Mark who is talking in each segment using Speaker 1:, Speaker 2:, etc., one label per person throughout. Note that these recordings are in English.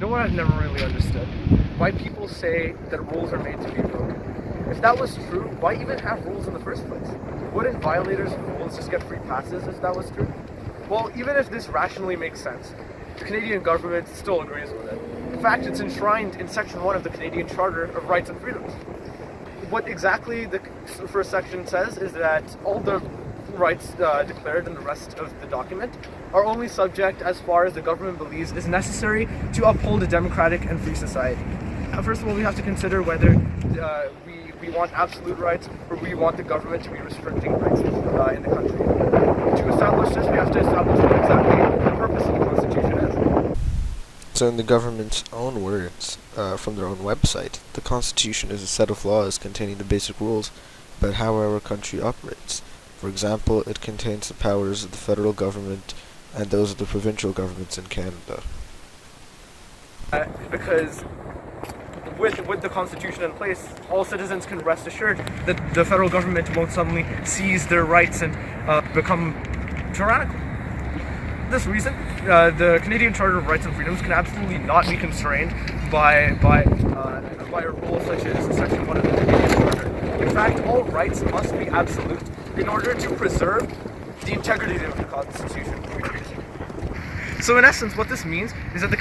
Speaker 1: You know what I've never really understood? Why people say that rules are made to be broken. If that was true, why even have rules in the first place? Wouldn't violators of rules just get free passes if that was true? Well, even if this rationally makes sense, the Canadian government still agrees with it. In fact, it's enshrined in Section 1 of the Canadian Charter of Rights and Freedoms. What exactly the first section says is that all the rights declared in the rest of the document are only subject as far as the government believes is necessary to uphold a democratic and free society. First of all, we have to consider whether we want absolute rights or we want the government to be restricting rights in the country. To establish this, we have to establish what exactly the purpose of the Constitution is.
Speaker 2: So in the government's own words, from their own website, the Constitution is a set of laws containing the basic rules about how our country operates. For example, it contains the powers of the federal government and those of the provincial governments in Canada.
Speaker 1: Because with the Constitution in place, all citizens can rest assured that the federal government won't suddenly seize their rights and become tyrannical. For this reason, the Canadian Charter of Rights and Freedoms can absolutely not be constrained by a rule such as Section 1 of the Canadian Charter. In fact, all rights must be absolute in order to preserve the integrity of the Constitution. So in essence, what this means is that the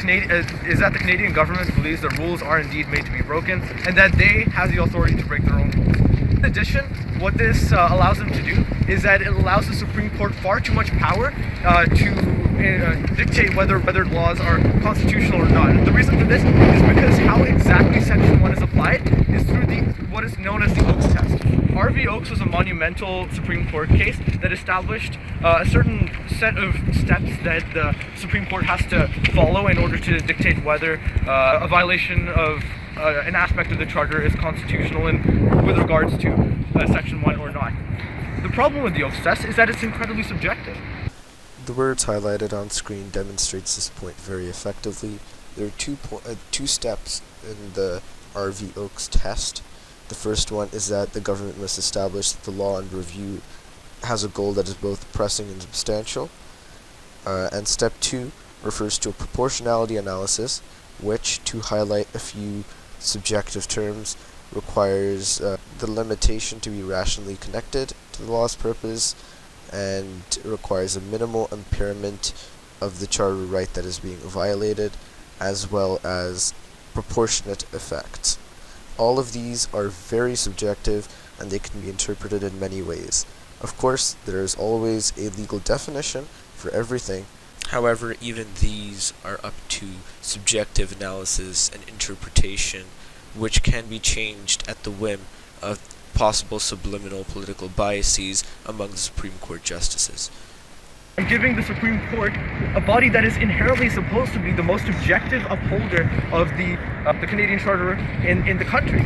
Speaker 1: Canadian government believes that rules are indeed made to be broken, and that they have the authority to break their own rules. In addition, what this allows them to do is that it allows the Supreme Court far too much power to dictate whether laws are constitutional or not. And the reason for this is because how exactly Section 1 is applied is through what is known as the Oakes test. R.V. Oakes was a monumental Supreme Court case that established a certain set of steps that the Supreme Court has to follow in order to dictate whether a violation of an aspect of the Charter is constitutional with regards to Section 1 or not. The problem with the Oakes test is that it's incredibly subjective.
Speaker 2: The words highlighted on screen demonstrates this point very effectively. There are two steps in the R.V. Oakes test. The first one is that the government must establish that the law under review has a goal that is both pressing and substantial. And step 2 refers to a proportionality analysis, which, to highlight a few subjective terms, requires the limitation to be rationally connected to the law's purpose, and requires a minimal impairment of the charter right that is being violated, as well as proportionate effects. All of these are very subjective, and they can be interpreted in many ways. Of course, there is always a legal definition for everything. However, even these are up to subjective analysis and interpretation, which can be changed at the whim of possible subliminal political biases among the Supreme Court justices.
Speaker 1: And giving the Supreme Court, a body that is inherently supposed to be the most objective upholder of the Canadian Charter in the country,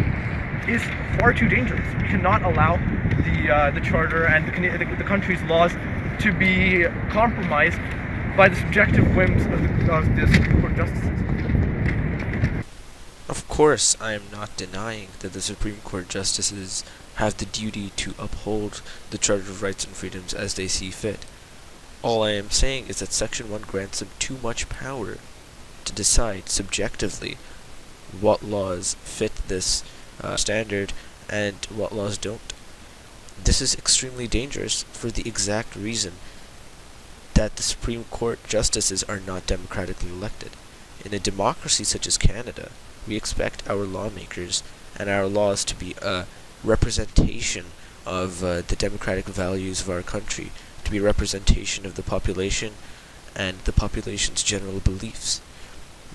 Speaker 1: is far too dangerous. We cannot allow the Charter and the country's laws to be compromised by the subjective whims of the Supreme Court justices.
Speaker 2: Of course, I am not denying that the Supreme Court justices have the duty to uphold the Charter of Rights and Freedoms as they see fit. All I am saying is that Section 1 grants them too much power to decide subjectively what laws fit this standard and what laws don't. This is extremely dangerous for the exact reason that the Supreme Court justices are not democratically elected. In a democracy such as Canada, we expect our lawmakers and our laws to be a representation of the democratic values of our country, to be a representation of the population and the population's general beliefs.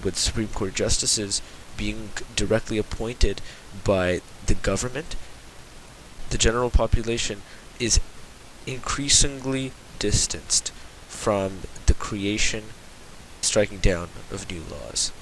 Speaker 2: With Supreme Court justices being directly appointed by the government, the general population is increasingly distanced from the creation, striking down of new laws.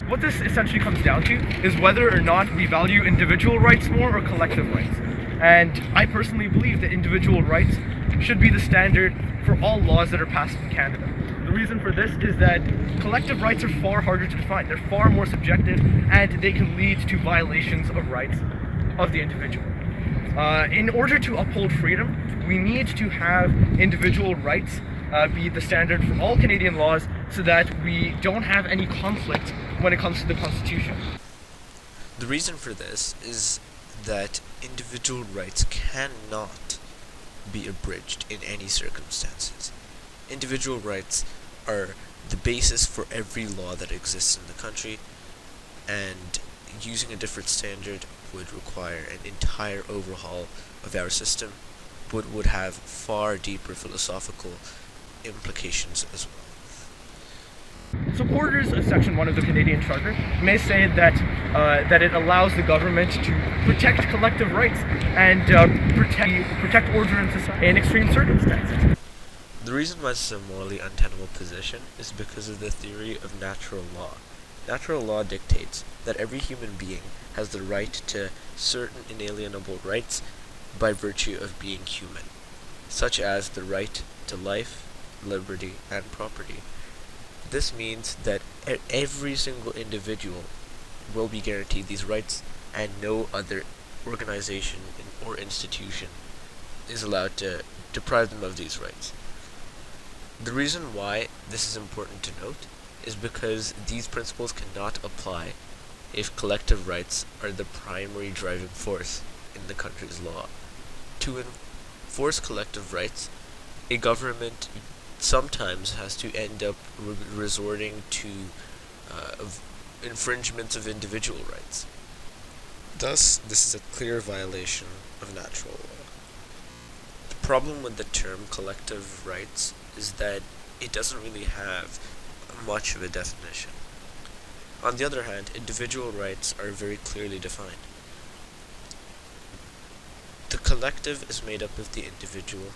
Speaker 1: What this essentially comes down to is whether or not we value individual rights more or collective rights. And I personally believe that individual rights should be the standard for all laws that are passed in Canada. The reason for this is that collective rights are far harder to define. They're far more subjective, and they can lead to violations of rights of the individual. In order to uphold freedom, we need to have individual rights be the standard for all Canadian laws, so that we don't have any conflict when it comes to the Constitution.
Speaker 2: The reason for this is that individual rights cannot be abridged in any circumstances. Individual rights are the basis for every law that exists in the country, and using a different standard would require an entire overhaul of our system, but would have far deeper philosophical implications as well.
Speaker 1: Supporters of Section 1 of the Canadian Charter may say that that it allows the government to protect collective rights and protect order in society in extreme circumstances.
Speaker 2: The reason why this is a morally untenable position is because of the theory of natural law. Natural law dictates that every human being has the right to certain inalienable rights by virtue of being human, such as the right to life, liberty, and property. This means that every single individual will be guaranteed these rights, and no other organization or institution is allowed to deprive them of these rights. The reason why this is important to note is because these principles cannot apply if collective rights are the primary driving force in the country's law. To enforce collective rights, a government sometimes has to end up resorting to infringements of individual rights. Thus, this is a clear violation of natural law. The problem with the term collective rights is that it doesn't really have much of a definition. On the other hand, individual rights are very clearly defined. The collective is made up of the individual,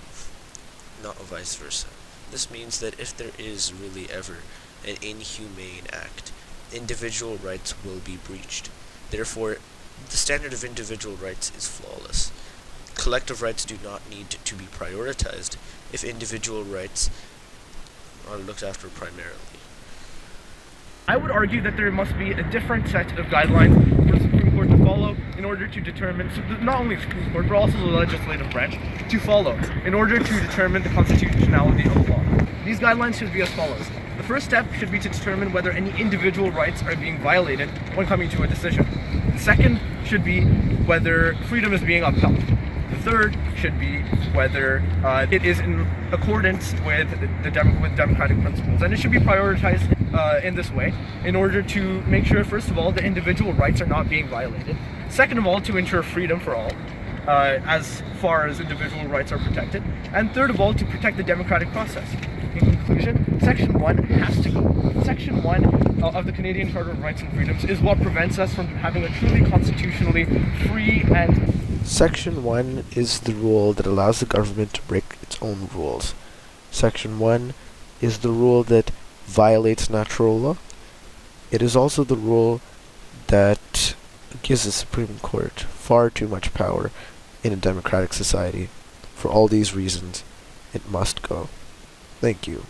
Speaker 2: not vice versa. This means that if there is really ever an inhumane act, individual rights will be breached. Therefore, the standard of individual rights is flawless. Collective rights do not need to be prioritized if individual rights are looked after primarily.
Speaker 1: I would argue that there must be a different set of guidelines for the Supreme Court to follow in order to determine, so not only the Supreme Court, but also the legislative branch, to follow in order to determine the constitutionality of a law. These guidelines should be as follows. The first step should be to determine whether any individual rights are being violated when coming to a decision. The second should be whether freedom is being upheld. The third should be whether it is in accordance with democratic principles, and it should be prioritized in this way in order to make sure, first of all, that individual rights are not being violated. Second of all, to ensure freedom for all, as far as individual rights are protected. And third of all, to protect the democratic process. In conclusion, Section 1 has to go. Section 1 of the Canadian Charter of Rights and Freedoms is what prevents us from having a truly constitutionally free and...
Speaker 2: Section 1 is the rule that allows the government to break its own rules. Section 1 is the rule that violates natural law. It is also the rule that gives the Supreme Court far too much power in a democratic society. For all these reasons, it must go. Thank you.